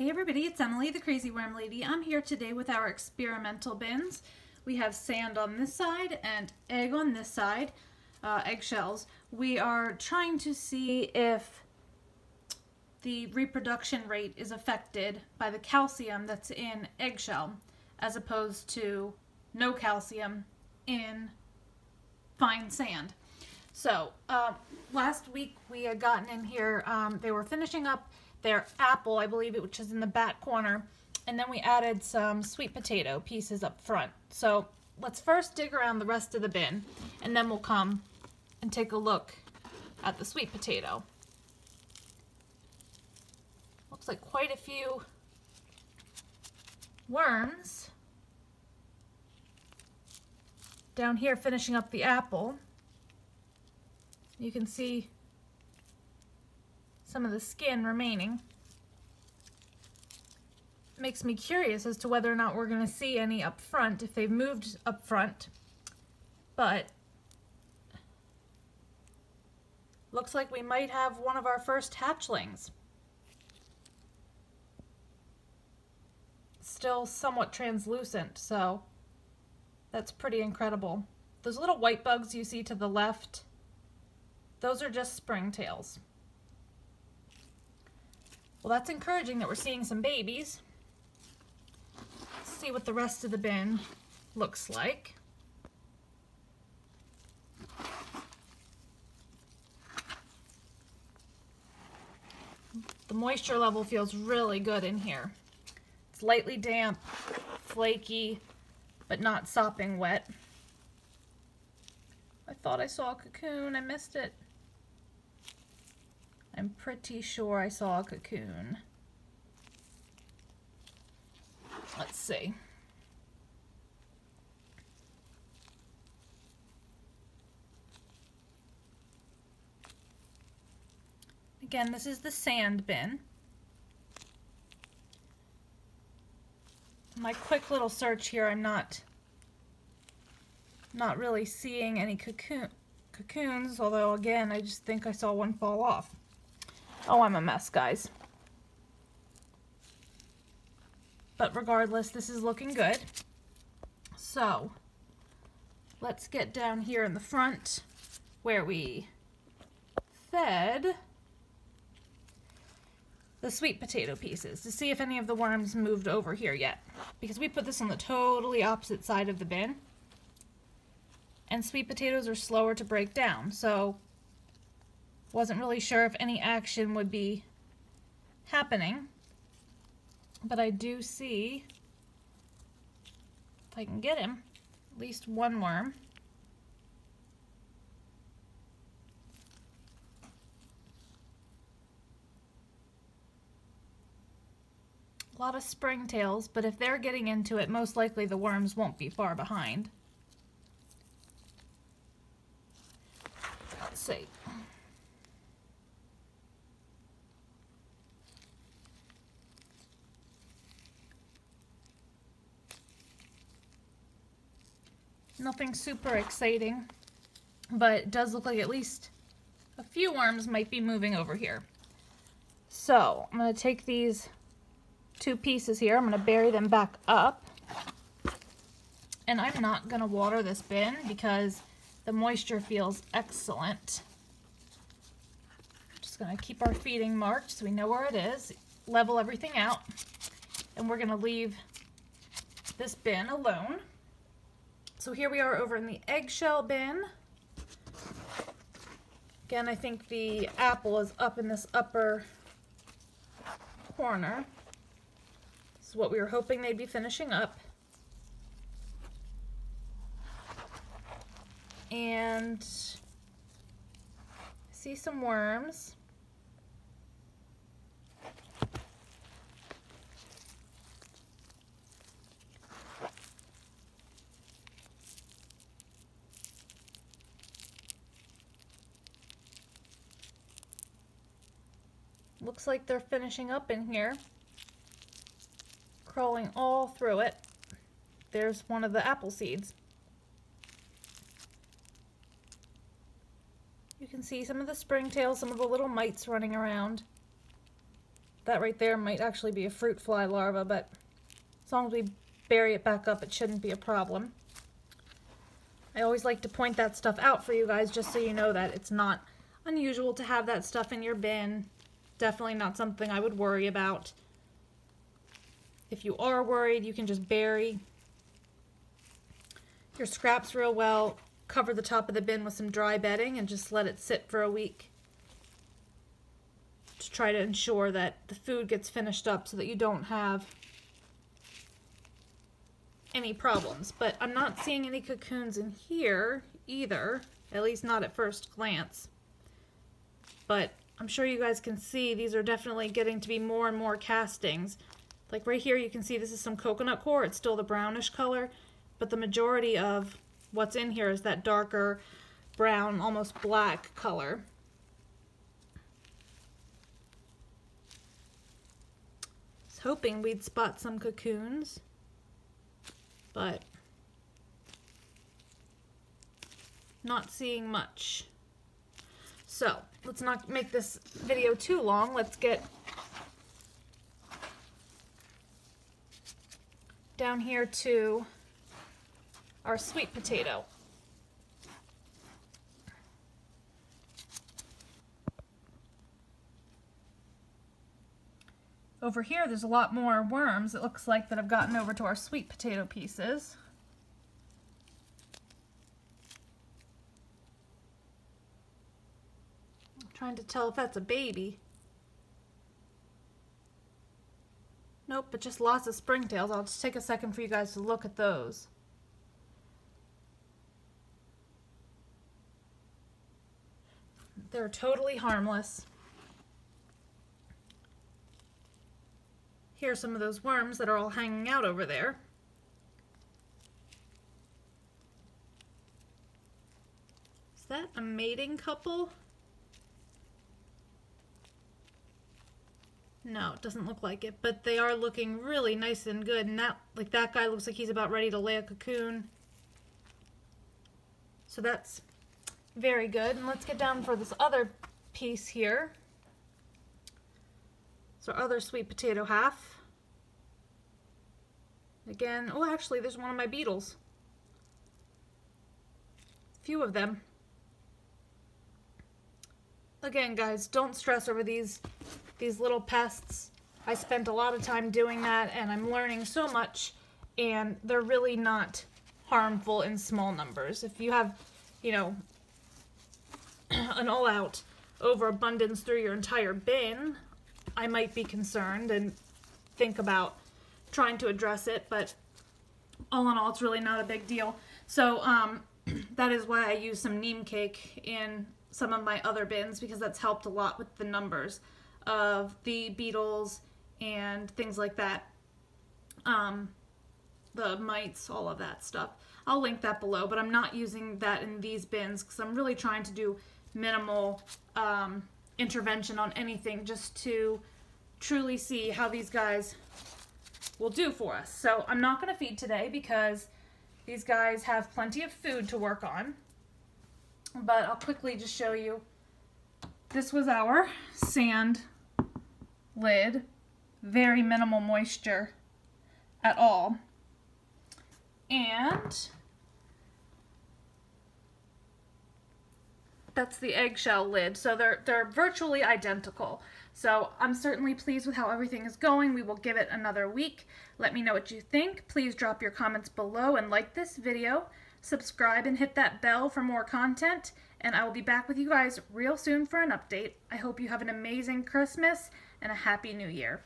Hey everybody, it's Emily, the Crazy Worm Lady. I'm here today with our experimental bins. We have sand on this side and egg on this side, eggshells. We are trying to see if the reproduction rate is affected by the calcium that's in eggshell as opposed to no calcium in fine sand. So last week we had gotten in here, they were finishing up their apple, I believe it, which is in the back corner, and then we added some sweet potato pieces up front. So let's first dig around the rest of the bin, and then we'll come and take a look at the sweet potato. Looks like quite a few worms down here finishing up the apple. You can see some of the skin remaining. Makes me curious as to whether or not we're going to see any up front, if they've moved up front. But looks like we might have one of our first hatchlings. Still somewhat translucent, so that's pretty incredible. Those little white bugs you see to the left, those are just springtails. Well, that's encouraging that we're seeing some babies. Let's see what the rest of the bin looks like. The moisture level feels really good in here. It's lightly damp, flaky, but not sopping wet. I thought I saw a cocoon. I missed it. I'm pretty sure I saw a cocoon. Let's see. Again, this is the sand bin. My quick little search here, I'm not really seeing any cocoons, although again, I just think I saw one fall off. Oh, I'm a mess, guys. But regardless, this is looking good. So, let's get down here in the front where we fed the sweet potato pieces to see if any of the worms moved over here yet. Because we put this on the totally opposite side of the bin. And sweet potatoes are slower to break down, so wasn't really sure if any action would be happening, but I do see, if I can get him, at least one worm. A lot of springtails, but if they're getting into it, most likely the worms won't be far behind. Let's see. Nothing super exciting, but it does look like at least a few worms might be moving over here. So I'm going to take these two pieces here, I'm going to bury them back up, and I'm not going to water this bin because the moisture feels excellent. Just going to keep our feeding marked so we know where it is, level everything out, and we're going to leave this bin alone. So here we are over in the eggshell bin. Again, I think the apple is up in this upper corner. This is what we were hoping they'd be finishing up. And I see some worms. Looks like they're finishing up in here, crawling all through it. There's one of the apple seeds. You can see some of the springtails, some of the little mites running around. That right there might actually be a fruit fly larva, but as long as we bury it back up, it shouldn't be a problem. I always like to point that stuff out for you guys just so you know that it's not unusual to have that stuff in your bin. Definitely not something I would worry about. If you are worried, you can just bury your scraps real well, cover the top of the bin with some dry bedding, and just let it sit for a week to try to ensure that the food gets finished up so that you don't have any problems. But I'm not seeing any cocoons in here either, at least not at first glance. But I'm sure you guys can see these are definitely getting to be more and more castings. Like right here you can see this is some coconut coir. It's still the brownish color, but the majority of what's in here is that darker brown, almost black color. I was hoping we'd spot some cocoons, but not seeing much. So let's not make this video too long. Let's get down here to our sweet potato. Over here there's a lot more worms, it looks like, that have gotten over to our sweet potato pieces. I'm trying to tell if that's a baby. Nope, but just lots of springtails. I'll just take a second for you guys to look at those. They're totally harmless. Here are some of those worms that are all hanging out over there. Is that a mating couple? No, it doesn't look like it, but they are looking really nice and good. And that guy looks like he's about ready to lay a cocoon. So that's very good. And let's get down for this other piece here. So our other sweet potato half. Again, oh, actually there's one of my beetles. A few of them. Again, guys, don't stress over these little pests. I spent a lot of time doing that, and I'm learning so much, and they're really not harmful in small numbers. If you have, you know, an all-out overabundance through your entire bin, I might be concerned and think about trying to address it, but all in all, it's really not a big deal. So that is why I use some neem cake in some of my other bins, because that's helped a lot with the numbers of the beetles and things like that. The mites, all of that stuff. I'll link that below, but I'm not using that in these bins because I'm really trying to do minimal intervention on anything, just to truly see how these guys will do for us. So I'm not going to feed today because these guys have plenty of food to work on, but I'll quickly just show you. This was our sand lid. Very minimal moisture at all. And that's the eggshell lid. So they're virtually identical. So I'm certainly pleased with how everything is going. We will give it another week. Let me know what you think. Please drop your comments below and like this video. Subscribe and hit that bell for more content. And I will be back with you guys real soon for an update. I hope you have an amazing Christmas and a Happy New Year.